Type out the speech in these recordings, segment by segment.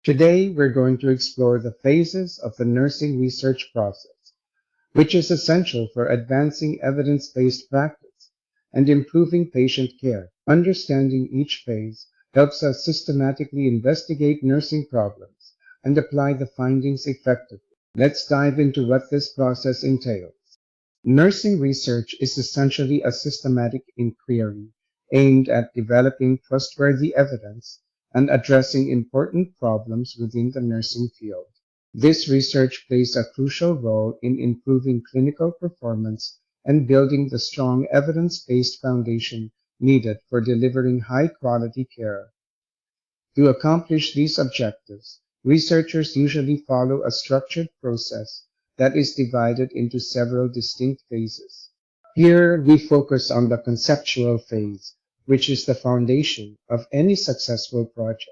Today, we're going to explore the phases of the nursing research process, which is essential for advancing evidence-based practice and improving patient care. Understanding each phase helps us systematically investigate nursing problems and apply the findings effectively. Let's dive into what this process entails. Nursing research is essentially a systematic inquiry aimed at developing trustworthy evidence and addressing important problems within the nursing field. This research plays a crucial role in improving clinical performance and building the strong evidence-based foundation needed for delivering high-quality care. To accomplish these objectives, researchers usually follow a structured process that is divided into several distinct phases. Here, we focus on the conceptual phase, which is the foundation of any successful project.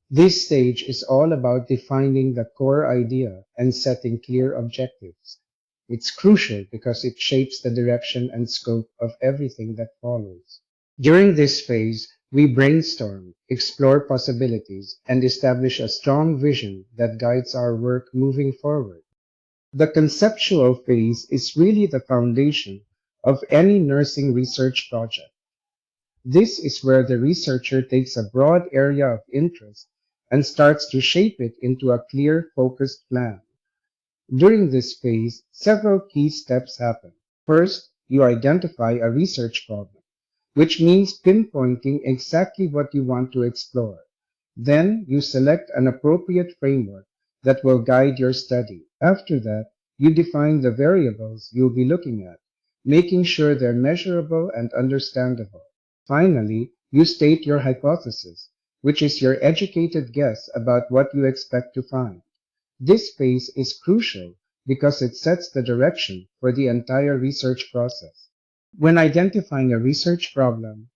This stage is all about defining the core idea and setting clear objectives. It's crucial because it shapes the direction and scope of everything that follows. During this phase, we brainstorm, explore possibilities, and establish a strong vision that guides our work moving forward. The conceptual phase is really the foundation of any nursing research project. This is where the researcher takes a broad area of interest and starts to shape it into a clear, focused plan. During this phase, several key steps happen. First, you identify a research problem, which means pinpointing exactly what you want to explore. Then, you select an appropriate framework that will guide your study. After that, you define the variables you'll be looking at, making sure they're measurable and understandable. Finally, you state your hypothesis, which is your educated guess about what you expect to find. This phase is crucial because it sets the direction for the entire research process. When identifying a research problem,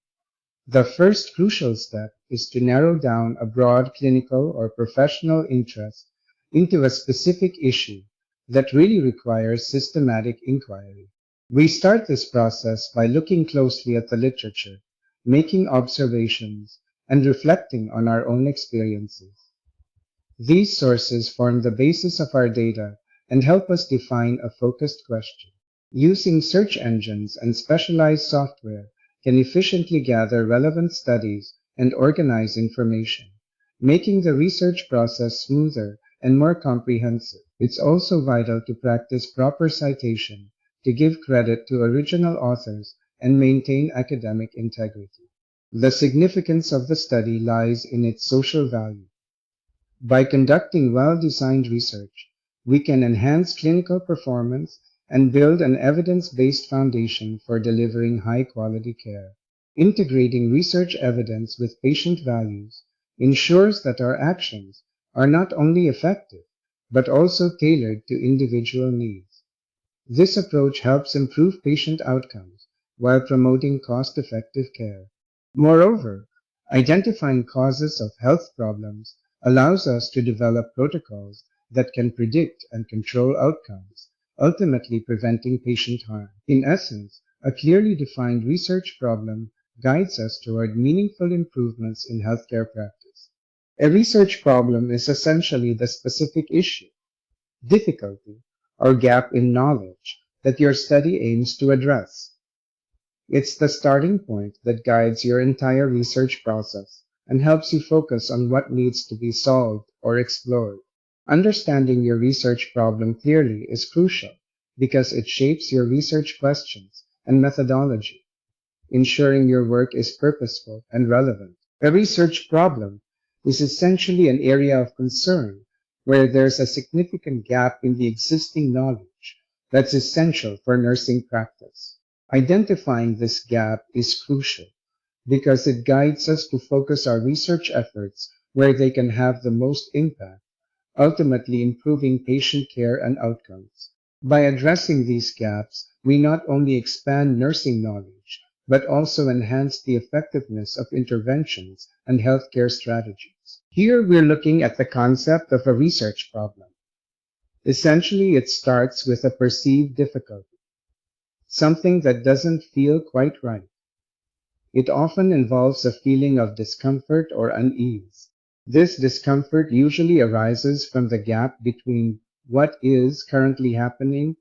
the first crucial step is to narrow down a broad clinical or professional interest into a specific issue that really requires systematic inquiry. We start this process by looking closely at the literature, making observations, and reflecting on our own experiences. These sources form the basis of our data and help us define a focused question. Using search engines and specialized software can efficiently gather relevant studies and organize information, making the research process smoother and more comprehensive. It's also vital to practice proper citation to give credit to original authors and maintain academic integrity. The significance of the study lies in its social value. By conducting well-designed research, we can enhance clinical performance and build an evidence-based foundation for delivering high-quality care. Integrating research evidence with patient values ensures that our actions are not only effective, but also tailored to individual needs. This approach helps improve patient outcomes while promoting cost-effective care. Moreover, identifying causes of health problems allows us to develop protocols that can predict and control outcomes, ultimately preventing patient harm. In essence, a clearly defined research problem guides us toward meaningful improvements in healthcare practice. A research problem is essentially the specific issue, difficulty, or gap in knowledge that your study aims to address. It's the starting point that guides your entire research process and helps you focus on what needs to be solved or explored. Understanding your research problem clearly is crucial because it shapes your research questions and methodology, ensuring your work is purposeful and relevant. A research problem is essentially an area of concern where there's a significant gap in the existing knowledge that's essential for nursing practice. Identifying this gap is crucial because it guides us to focus our research efforts where they can have the most impact, ultimately improving patient care and outcomes. By addressing these gaps, we not only expand nursing knowledge, but also enhance the effectiveness of interventions and healthcare strategies. Here we're looking at the concept of a research problem. Essentially, it starts with a perceived difficulty, something that doesn't feel quite right. It often involves a feeling of discomfort or unease. This discomfort usually arises from the gap between what is currently happening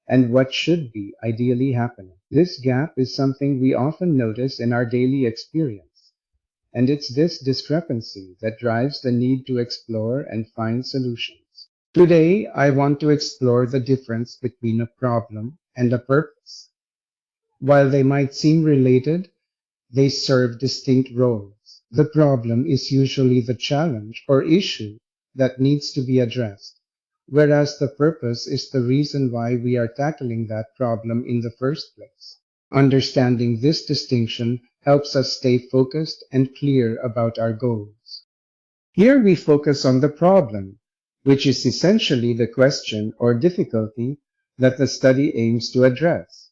and what should be ideally happening. This gap is something we often notice in our daily experience, and it's this discrepancy that drives the need to explore and find solutions. Today, I want to explore the difference between a problem and a purpose. While they might seem related, they serve distinct roles. The problem is usually the challenge or issue that needs to be addressed, whereas the purpose is the reason why we are tackling that problem in the first place. Understanding this distinction helps us stay focused and clear about our goals. Here we focus on the problem, which is essentially the question or difficulty that the study aims to address.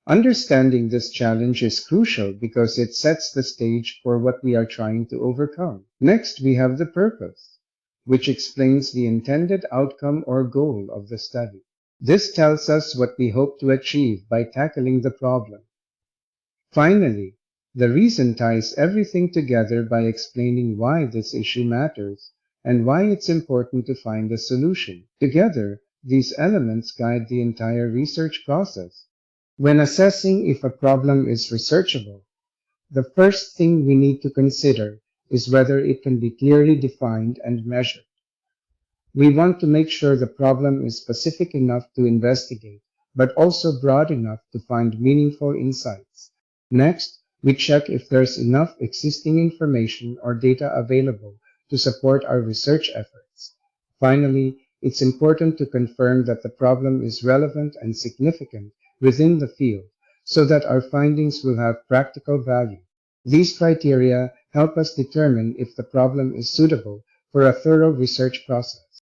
Understanding this challenge is crucial because it sets the stage for what we are trying to overcome. Next, we have the purpose, which explains the intended outcome or goal of the study. This tells us what we hope to achieve by tackling the problem. Finally, the reason ties everything together by explaining why this issue matters and why it's important to find a solution. Together, these elements guide the entire research process. When assessing if a problem is researchable, the first thing we need to consider is whether it can be clearly defined and measured. We want to make sure the problem is specific enough to investigate, but also broad enough to find meaningful insights. Next, we check if there's enough existing information or data available to support our research efforts. Finally, it's important to confirm that the problem is relevant and significant within the field so that our findings will have practical value. These criteria help us determine if the problem is suitable for a thorough research process.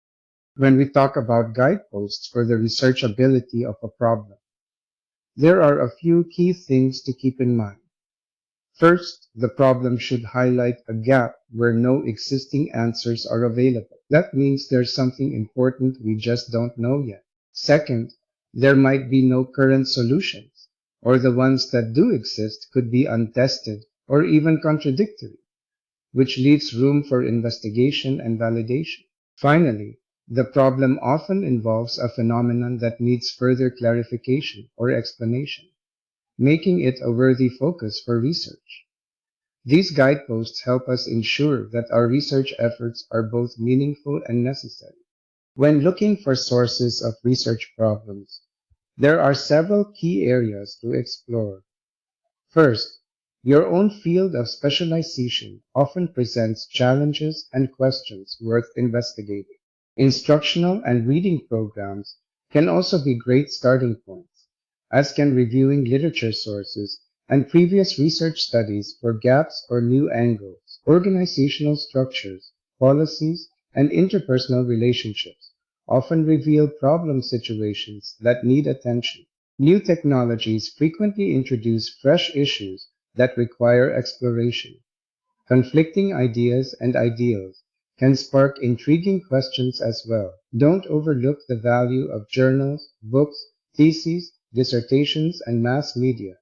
When we talk about guideposts for the researchability of a problem, there are a few key things to keep in mind. First, the problem should highlight a gap where no existing answers are available. That means there's something important we just don't know yet. Second, there might be no current solutions, or the ones that do exist could be untested or even contradictory, which leaves room for investigation and validation. Finally, the problem often involves a phenomenon that needs further clarification or explanation, making it a worthy focus for research. These guideposts help us ensure that our research efforts are both meaningful and necessary. When looking for sources of research problems, there are several key areas to explore. First, your own field of specialization often presents challenges and questions worth investigating. Instructional and reading programs can also be great starting points, as can reviewing literature sources and previous research studies for gaps or new angles. Organizational structures, policies, and interpersonal relationships often reveal problem situations that need attention. New technologies frequently introduce fresh issues that require exploration. Conflicting ideas and ideals can spark intriguing questions as well. Don't overlook the value of journals, books, theses, dissertations, and mass media.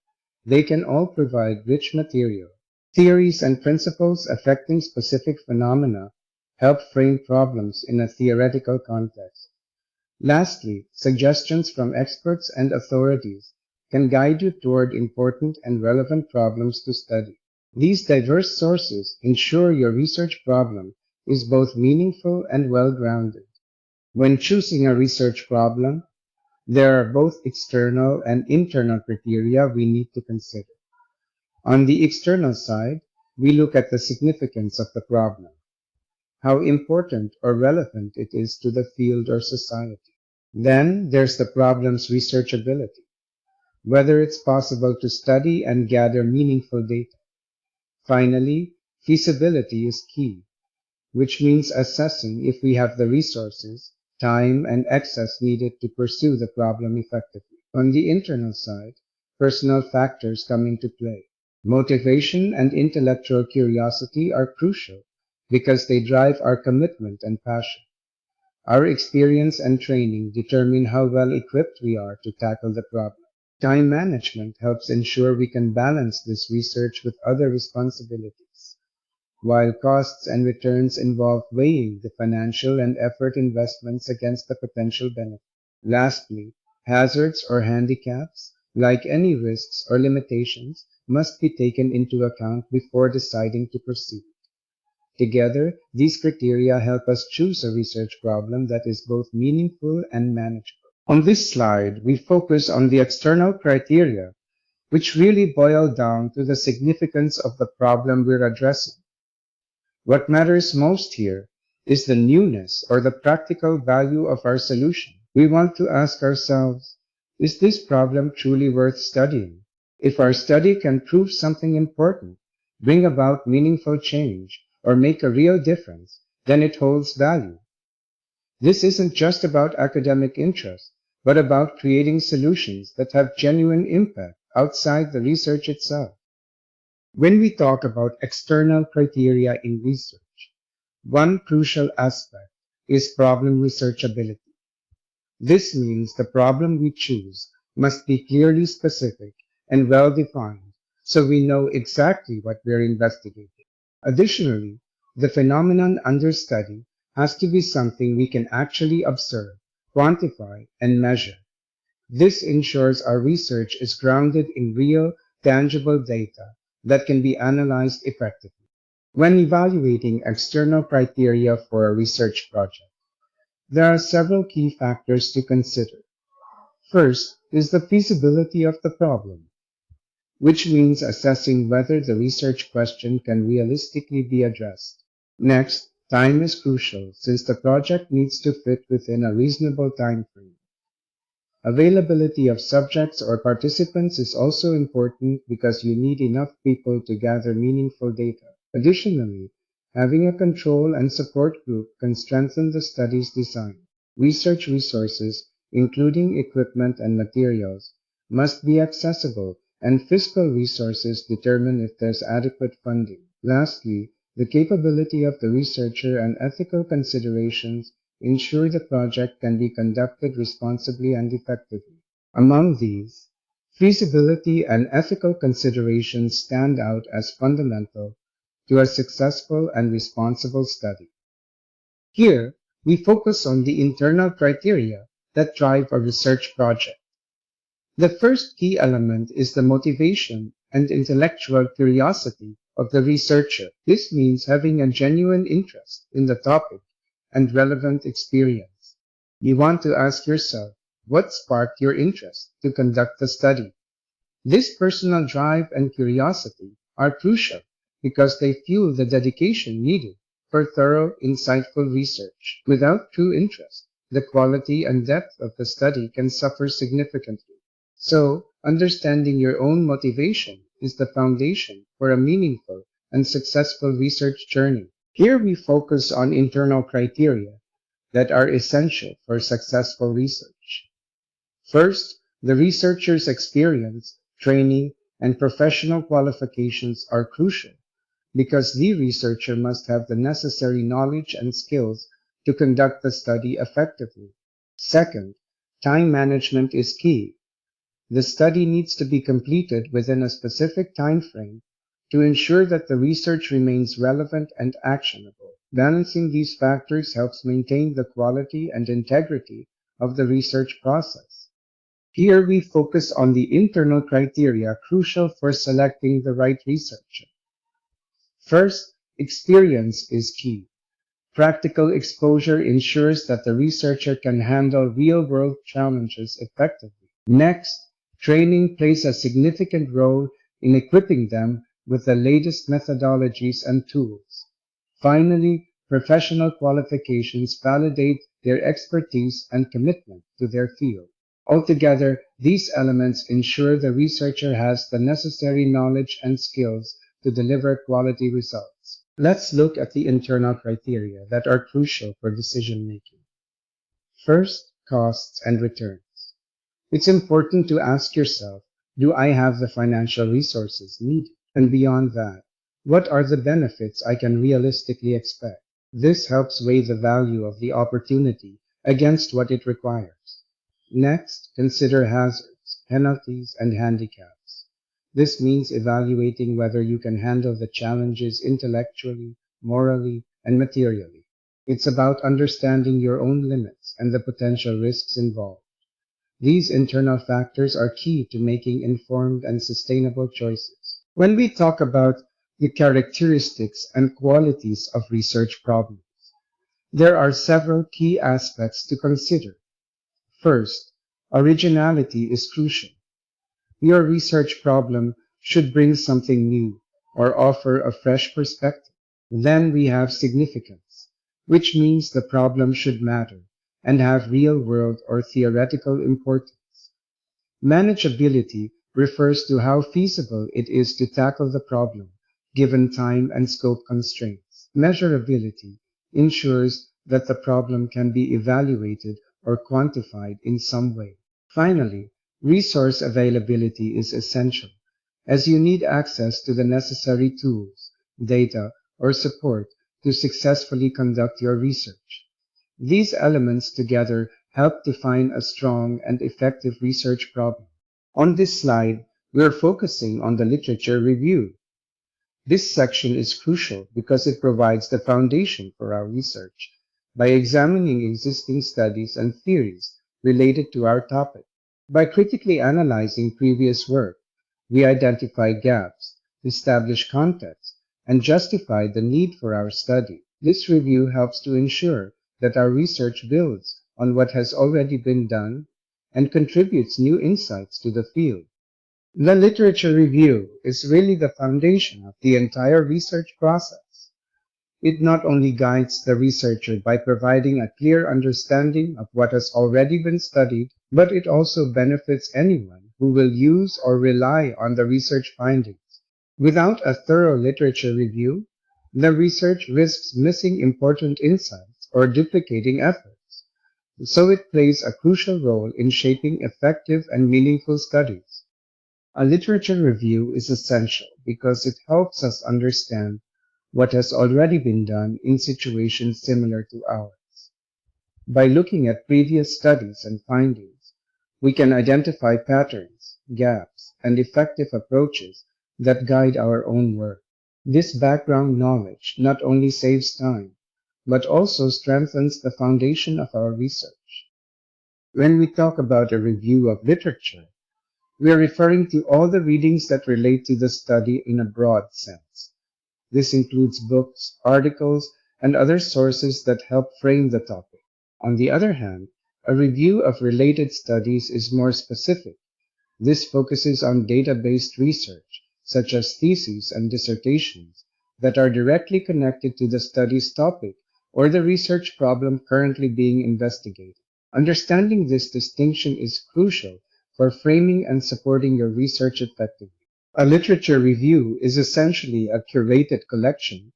They can all provide rich material. Theories and principles affecting specific phenomena help frame problems in a theoretical context. Lastly, suggestions from experts and authorities can guide you toward important and relevant problems to study. These diverse sources ensure your research problem is both meaningful and well-grounded. When choosing a research problem, there are both external and internal criteria we need to consider. On the external side, we look at the significance of the problem, how important or relevant it is to the field or society. Then there's the problem's researchability, whether it's possible to study and gather meaningful data. Finally, feasibility is key, which means assessing if we have the resources, time, and access needed to pursue the problem effectively. On the internal side, personal factors come into play. Motivation and intellectual curiosity are crucial because they drive our commitment and passion. Our experience and training determine how well equipped we are to tackle the problem. Time management helps ensure we can balance this research with other responsibilities. while costs and returns involve weighing the financial and effort investments against the potential benefit. Lastly, hazards or handicaps, like any risks or limitations, must be taken into account before deciding to proceed. Together, these criteria help us choose a research problem that is both meaningful and manageable. On this slide, we focus on the external criteria, which really boil down to the significance of the problem we're addressing. What matters most here is the newness or the practical value of our solution. We want to ask ourselves, is this problem truly worth studying? If our study can prove something important, bring about meaningful change, or make a real difference, then it holds value. This isn't just about academic interest, but about creating solutions that have genuine impact outside the research itself. When we talk about external criteria in research, one crucial aspect is problem researchability. This means the problem we choose must be clearly specific and well defined so we know exactly what we're investigating. Additionally, the phenomenon under study has to be something we can actually observe, quantify, and measure. This ensures our research is grounded in real, tangible data that can be analyzed effectively. When evaluating external criteria for a research project, there are several key factors to consider. First is the feasibility of the problem, which means assessing whether the research question can realistically be addressed. Next, time is crucial since the project needs to fit within a reasonable time frame. Availability of subjects or participants is also important because you need enough people to gather meaningful data. Additionally, having a control and support group can strengthen the study's design. Research resources, including equipment and materials, must be accessible, and fiscal resources determine if there's adequate funding. Lastly, the capability of the researcher and ethical considerations ensure the project can be conducted responsibly and effectively. Among these, feasibility and ethical considerations stand out as fundamental to a successful and responsible study. Here, we focus on the internal criteria that drive a research project. The first key element is the motivation and intellectual curiosity of the researcher. This means having a genuine interest in the topic and relevant experience. You want to ask yourself, what sparked your interest to conduct the study? This personal drive and curiosity are crucial because they fuel the dedication needed for thorough, insightful research. Without true interest, the quality and depth of the study can suffer significantly. So, understanding your own motivation is the foundation for a meaningful and successful research journey. Here we focus on internal criteria that are essential for successful research. First, the researcher's experience, training, and professional qualifications are crucial because the researcher must have the necessary knowledge and skills to conduct the study effectively. Second, time management is key. The study needs to be completed within a specific time frame to ensure that the research remains relevant and actionable. Balancing these factors helps maintain the quality and integrity of the research process. Here we focus on the internal criteria crucial for selecting the right researcher. First, experience is key. Practical exposure ensures that the researcher can handle real-world challenges effectively. Next, training plays a significant role in equipping them with the latest methodologies and tools. Finally, professional qualifications validate their expertise and commitment to their field. Altogether, these elements ensure the researcher has the necessary knowledge and skills to deliver quality results. Let's look at the internal criteria that are crucial for decision making. First, costs and returns. It's important to ask yourself, do I have the financial resources needed? And beyond that, what are the benefits I can realistically expect? This helps weigh the value of the opportunity against what it requires. Next, consider hazards, penalties, and handicaps. This means evaluating whether you can handle the challenges intellectually, morally, and materially. It's about understanding your own limits and the potential risks involved. These internal factors are key to making informed and sustainable choices. When we talk about the characteristics and qualities of research problems, there are several key aspects to consider. First, originality is crucial. Your research problem should bring something new or offer a fresh perspective. Then we have significance, which means the problem should matter and have real-world or theoretical importance. Manageability refers to how feasible it is to tackle the problem, given time and scope constraints. Measurability ensures that the problem can be evaluated or quantified in some way. Finally, resource availability is essential, as you need access to the necessary tools, data, or support to successfully conduct your research. These elements together help define a strong and effective research problem. On this slide, we are focusing on the literature review. This section is crucial because it provides the foundation for our research by examining existing studies and theories related to our topic. By critically analyzing previous work, we identify gaps, establish context, and justify the need for our study. This review helps to ensure that our research builds on what has already been done and contributes new insights to the field. The literature review is really the foundation of the entire research process. It not only guides the researcher by providing a clear understanding of what has already been studied, but it also benefits anyone who will use or rely on the research findings. Without a thorough literature review, the research risks missing important insights or duplicating efforts. So it plays a crucial role in shaping effective and meaningful studies. A literature review is essential because it helps us understand what has already been done in situations similar to ours. By looking at previous studies and findings, we can identify patterns, gaps, and effective approaches that guide our own work. This background knowledge not only saves time, but also strengthens the foundation of our research. When we talk about a review of literature, we are referring to all the readings that relate to the study in a broad sense. This includes books, articles, and other sources that help frame the topic. On the other hand, a review of related studies is more specific. This focuses on data-based research, such as theses and dissertations, that are directly connected to the study's topic or the research problem currently being investigated. Understanding this distinction is crucial for framing and supporting your research effectively. A literature review is essentially a curated collection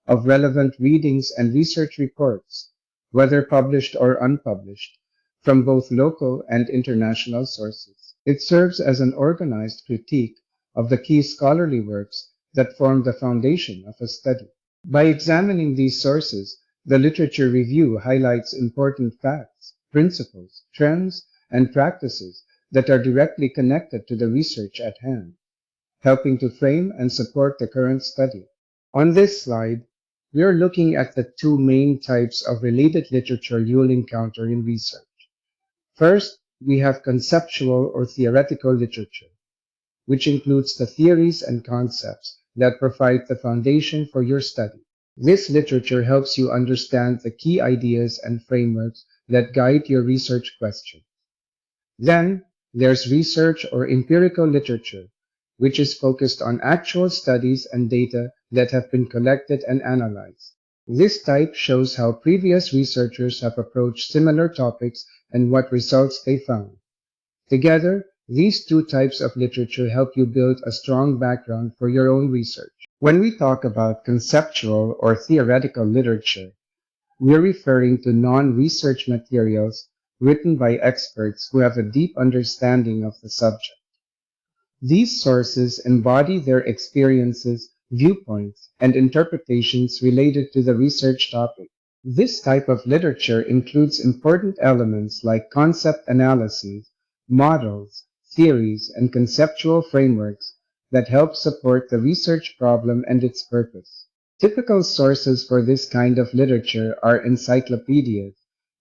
of relevant readings and research reports, whether published or unpublished, from both local and international sources. It serves as an organized critique of the key scholarly works that form the foundation of a study. By examining these sources, the literature review highlights important facts, principles, trends, and practices that are directly connected to the research at hand, helping to frame and support the current study. On this slide, we are looking at the two main types of related literature you'll encounter in research. First, we have conceptual or theoretical literature, which includes the theories and concepts that provide the foundation for your study. This literature helps you understand the key ideas and frameworks that guide your research questions. Then, there's research or empirical literature, which is focused on actual studies and data that have been collected and analyzed. This type shows how previous researchers have approached similar topics and what results they found. Together, these two types of literature help you build a strong background for your own research. When we talk about conceptual or theoretical literature, we're referring to non-research materials written by experts who have a deep understanding of the subject. These sources embody their experiences, viewpoints, and interpretations related to the research topic. This type of literature includes important elements like concept analyses, models, theories, and conceptual frameworks that help support the research problem and its purpose. Typical sources for this kind of literature are encyclopedias,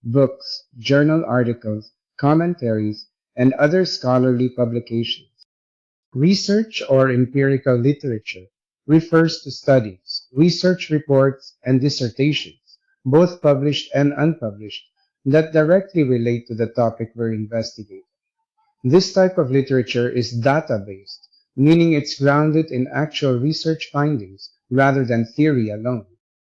books, journal articles, commentaries, and other scholarly publications. Research or empirical literature refers to studies, research reports, and dissertations, both published and unpublished, that directly relate to the topic we're investigating. This type of literature is data-based, meaning it's grounded in actual research findings rather than theory alone.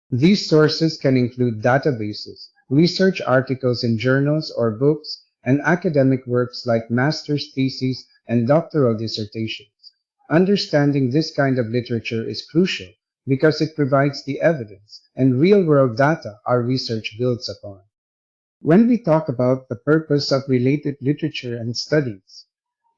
These sources can include databases, research articles in journals or books, and academic works like master's theses and doctoral dissertations. Understanding this kind of literature is crucial because it provides the evidence and real-world data our research builds upon. When we talk about the purpose of related literature and studies,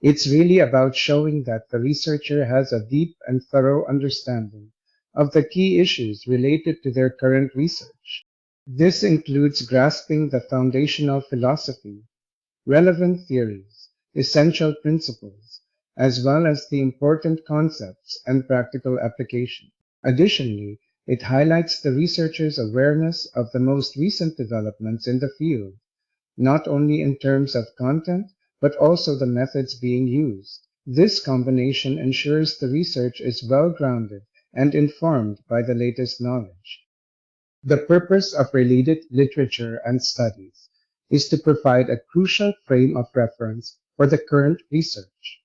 it's really about showing that the researcher has a deep and thorough understanding of the key issues related to their current research. This includes grasping the foundational philosophy, relevant theories, essential principles, as well as the important concepts and practical application. Additionally, it highlights the researcher's awareness of the most recent developments in the field, not only in terms of content, but also the methods being used. This combination ensures the research is well grounded and informed by the latest knowledge. The purpose of related literature and studies is to provide a crucial frame of reference for the current research.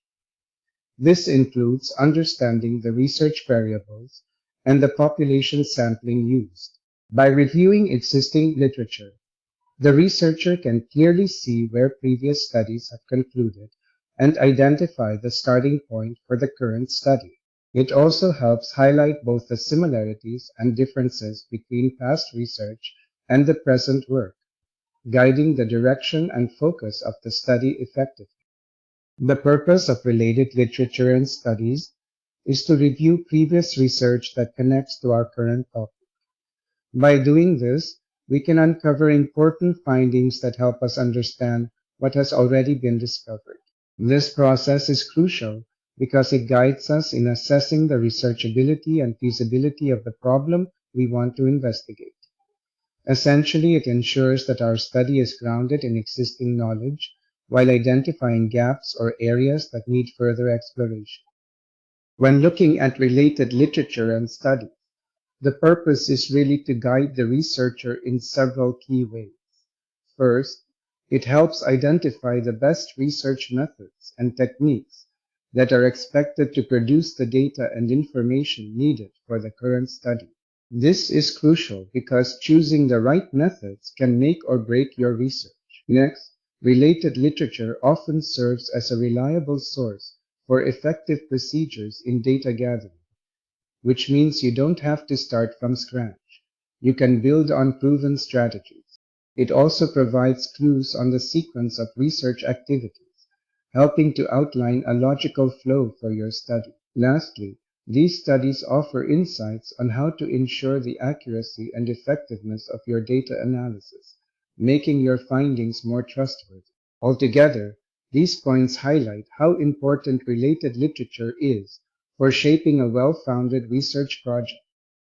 This includes understanding the research variables and the population sampling used. By reviewing existing literature, the researcher can clearly see where previous studies have concluded and identify the starting point for the current study. It also helps highlight both the similarities and differences between past research and the present work, guiding the direction and focus of the study effectively. The purpose of related literature and studies is to review previous research that connects to our current topic. By doing this, we can uncover important findings that help us understand what has already been discovered. This process is crucial because it guides us in assessing the researchability and feasibility of the problem we want to investigate. Essentially, it ensures that our study is grounded in existing knowledge while identifying gaps or areas that need further exploration. When looking at related literature and studies, the purpose is really to guide the researcher in several key ways. First, it helps identify the best research methods and techniques that are expected to produce the data and information needed for the current study. This is crucial because choosing the right methods can make or break your research. Next, related literature often serves as a reliable source for effective procedures in data gathering, which means you don't have to start from scratch. You can build on proven strategies. It also provides clues on the sequence of research activities, helping to outline a logical flow for your study. Lastly, these studies offer insights on how to ensure the accuracy and effectiveness of your data analysis, making your findings more trustworthy. Altogether, these points highlight how important related literature is for shaping a well-founded research project.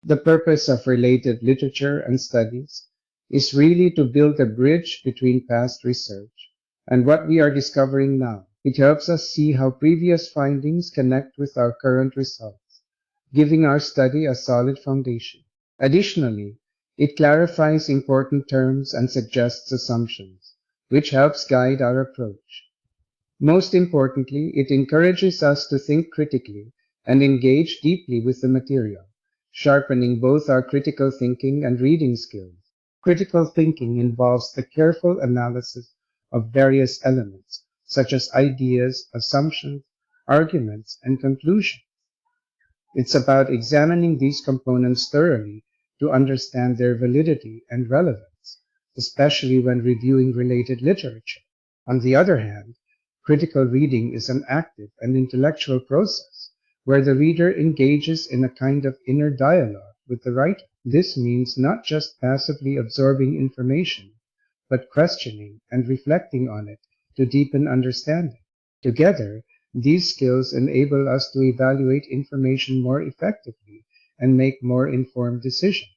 The purpose of related literature and studies is really to build a bridge between past research and what we are discovering now. It helps us see how previous findings connect with our current results, giving our study a solid foundation. Additionally, it clarifies important terms and suggests assumptions, which helps guide our approach. Most importantly, it encourages us to think critically and engage deeply with the material, sharpening both our critical thinking and reading skills. Critical thinking involves the careful analysis of various elements, such as ideas, assumptions, arguments, and conclusions. It's about examining these components thoroughly to understand their validity and relevance, especially when reviewing related literature. On the other hand, critical reading is an active and intellectual process where the reader engages in a kind of inner dialogue with the writer. This means not just passively absorbing information, but questioning and reflecting on it to deepen understanding. Together, These skills enable us to evaluate information more effectively and make more informed decisions.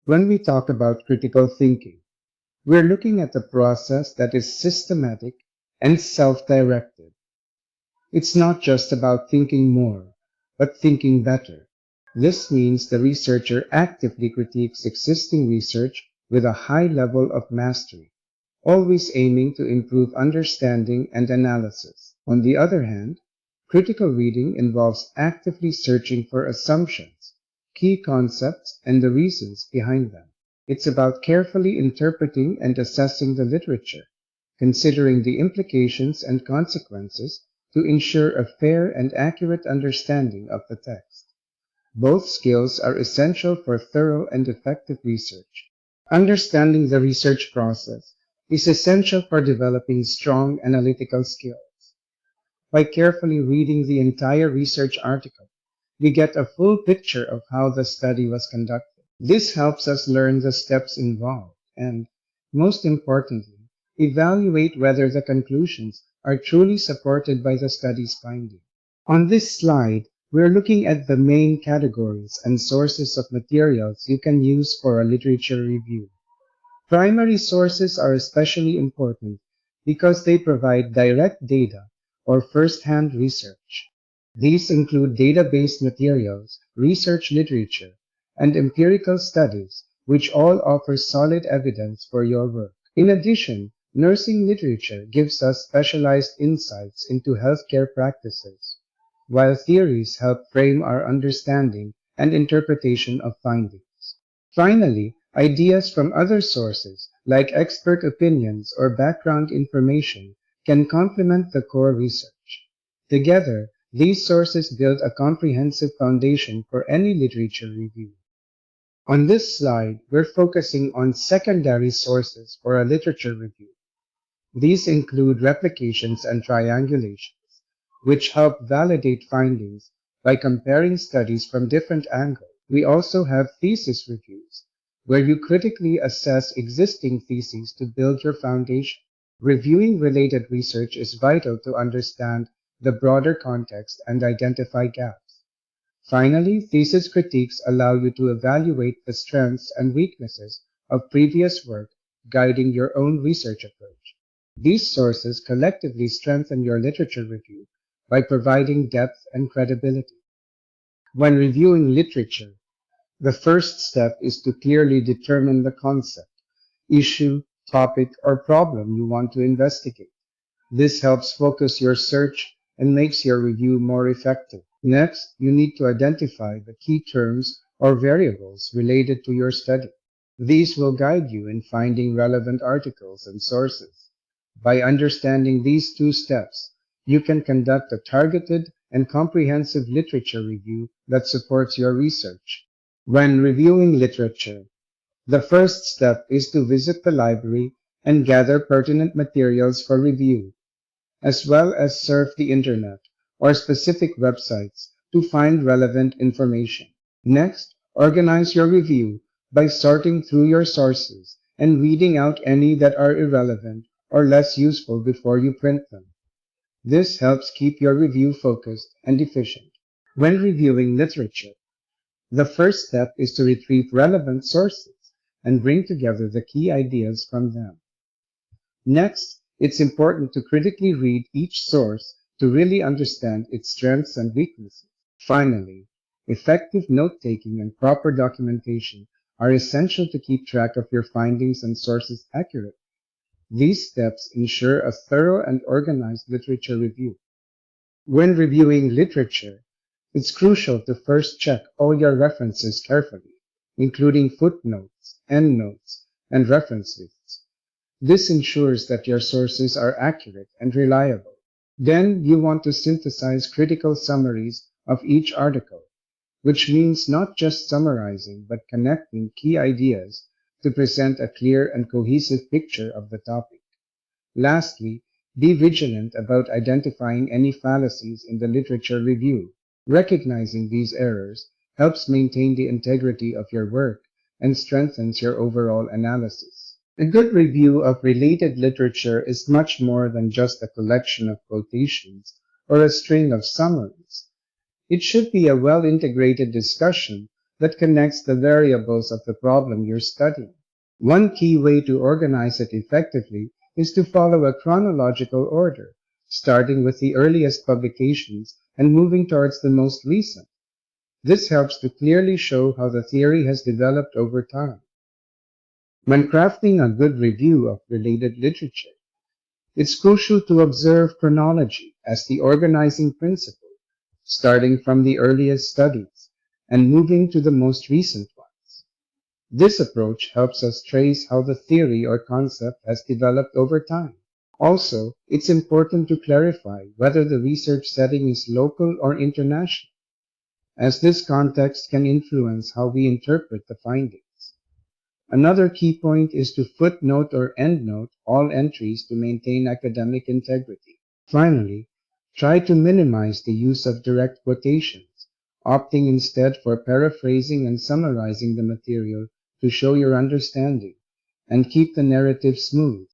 When we talk about critical thinking, we're looking at a process that is systematic and self-directed. It's not just about thinking more, but thinking better. This means the researcher actively critiques existing research with a high level of mastery, always aiming to improve understanding and analysis. On the other hand, critical reading involves actively searching for assumptions, key concepts, and the reasons behind them. It's about carefully interpreting and assessing the literature, considering the implications and consequences to ensure a fair and accurate understanding of the text. Both skills are essential for thorough and effective research. Understanding the research process is essential for developing strong analytical skills. By carefully reading the entire research article, we get a full picture of how the study was conducted. This helps us learn the steps involved and, most importantly, evaluate whether the conclusions are truly supported by the study's findings. On this slide, we're looking at the main categories and sources of materials you can use for a literature review. Primary sources are especially important because they provide direct data or first-hand research. These include database materials, research literature, and empirical studies, which all offer solid evidence for your work. In addition, nursing literature gives us specialized insights into healthcare practices, while theories help frame our understanding and interpretation of findings. Finally, ideas from other sources, like expert opinions or background information, can complement the core research. Together, these sources build a comprehensive foundation for any literature review. On this slide, we're focusing on secondary sources for a literature review. These include replications and triangulations, which help validate findings by comparing studies from different angles. We also have thesis reviews, where you critically assess existing theses to build your foundation. Reviewing related research is vital to understand the broader context and identify gaps. Finally, thesis critiques allow you to evaluate the strengths and weaknesses of previous work, guiding your own research approach. These sources collectively strengthen your literature review by providing depth and credibility. When reviewing literature, the first step is to clearly determine the concept, issue, topic, or problem you want to investigate. This helps focus your search and makes your review more effective. Next, you need to identify the key terms or variables related to your study. These will guide you in finding relevant articles and sources. By understanding these two steps, you can conduct a targeted and comprehensive literature review that supports your research. When reviewing literature, the first step is to visit the library and gather pertinent materials for review, as well as surf the internet or specific websites to find relevant information. Next, organize your review by sorting through your sources and weeding out any that are irrelevant or less useful before you print them. This helps keep your review focused and efficient. When reviewing literature, the first step is to retrieve relevant sources and bring together the key ideas from them. Next, it's important to critically read each source to really understand its strengths and weaknesses. Finally, effective note-taking and proper documentation are essential to keep track of your findings and sources accurately. These steps ensure a thorough and organized literature review. When reviewing literature, it's crucial to first check all your references carefully, including footnotes, endnotes, and reference lists. This ensures that your sources are accurate and reliable. Then you want to synthesize critical summaries of each article, which means not just summarizing but connecting key ideas to present a clear and cohesive picture of the topic. Lastly, be vigilant about identifying any fallacies in the literature review. Recognizing these errors helps maintain the integrity of your work and strengthens your overall analysis. A good review of related literature is much more than just a collection of quotations or a string of summaries. It should be a well-integrated discussion that connects the variables of the problem you're studying. One key way to organize it effectively is to follow a chronological order, starting with the earliest publications and moving towards the most recent. This helps to clearly show how the theory has developed over time. When crafting a good review of related literature, it's crucial to observe chronology as the organizing principle, starting from the earliest studies and moving to the most recent ones. This approach helps us trace how the theory or concept has developed over time. Also, it's important to clarify whether the research setting is local or international, as this context can influence how we interpret the findings. Another key point is to footnote or endnote all entries to maintain academic integrity. Finally, try to minimize the use of direct quotations, opting instead for paraphrasing and summarizing the material to show your understanding and keep the narrative smooth.